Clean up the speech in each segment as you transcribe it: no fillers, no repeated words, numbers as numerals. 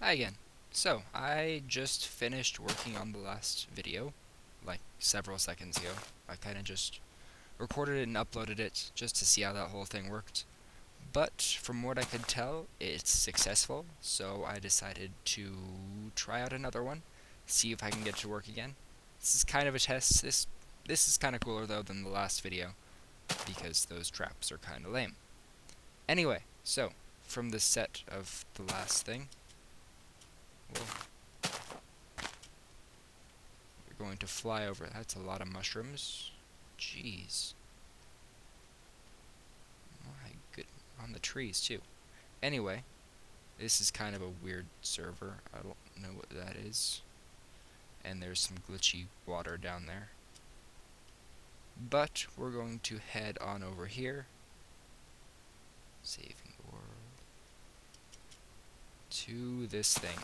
Hi again. So, I just finished working on the last video, like several seconds ago. I kind of just recorded it and uploaded it just to see how that whole thing worked. But from what I could tell, it's successful, so I decided to try out another one, see if I can get it to work again. This is kind of a test. This is kind of cooler though than the last video, because those traps are kind of lame. Anyway, so from the set of the last thing, we'll We're going to fly over. That's a lot of mushrooms. Jeez. My good. On the trees, too. Anyway, this is kind of a weird server. I don't know what that is. And there's some glitchy water down there. But we're going to head on over here. Saving the world. To this thing.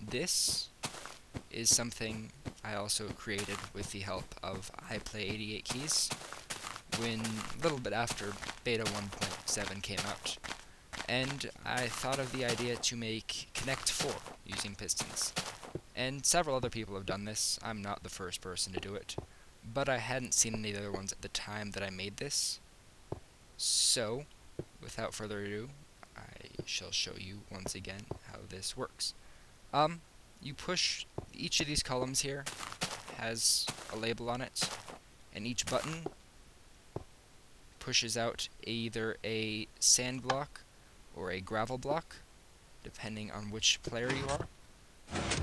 This is something I also created with the help of iPlay88keys when a little bit after beta 1.7 came out. And I thought of the idea to make Connect 4 using pistons. And several other people have done this. I'm not the first person to do it. But I hadn't seen any other ones at the time that I made this. So, without further ado, I shall show you once again how this works. You push each of these columns here has a label on it, and each button pushes out either a sand block or a gravel block, depending on which player you are.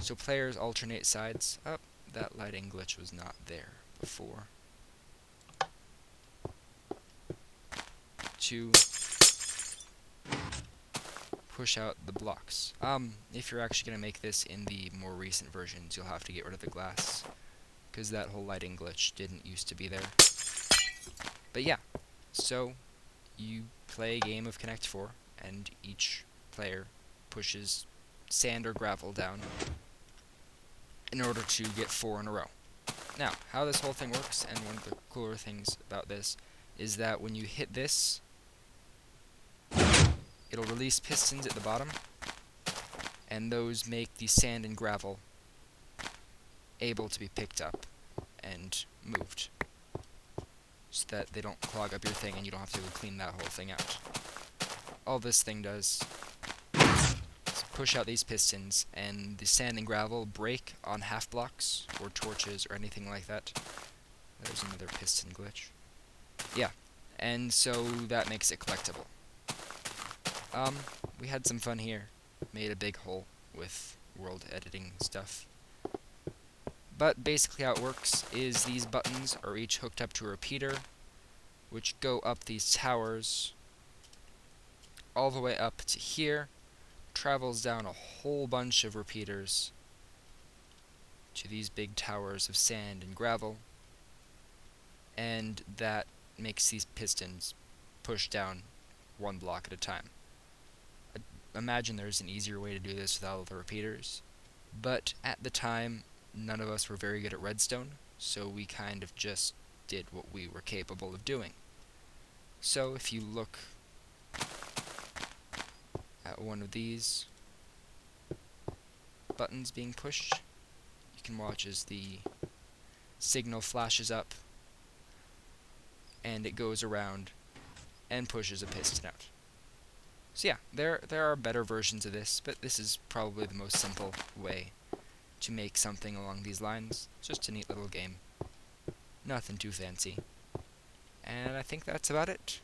So players alternate sides. Oh, that lighting glitch was not there before. To push out the blocks. If you're actually going to make this in the more recent versions, you'll have to get rid of the glass, because that whole lighting glitch didn't used to be there. But yeah, so you play a game of Connect 4, and each player pushes sand or gravel down in order to get 4 in a row. Now, how this whole thing works, and one of the cooler things about this, is that when you hit this, it'll release pistons at the bottom, and those make the sand and gravel able to be picked up and moved, so that they don't clog up your thing and you don't have to clean that whole thing out. All this thing does is push out these pistons, and the sand and gravel break on half blocks or torches or anything like that. There's another piston glitch. Yeah, and so that makes it collectible. We had some fun here. Made a big hole with world editing stuff. But basically how it works is these buttons are each hooked up to a repeater, which go up these towers all the way up to here, travels down a whole bunch of repeaters to these big towers of sand and gravel, and that makes these pistons push down one block at a time. Imagine there's an easier way to do this without all the repeaters, but at the time none of us were very good at redstone, so we kind of just did what we were capable of doing. So if you look at one of these buttons being pushed, you can watch as the signal flashes up and it goes around and pushes a piston out. So yeah, there are better versions of this, but this is probably the most simple way to make something along these lines. It's just a neat little game. Nothing too fancy. And I think that's about it.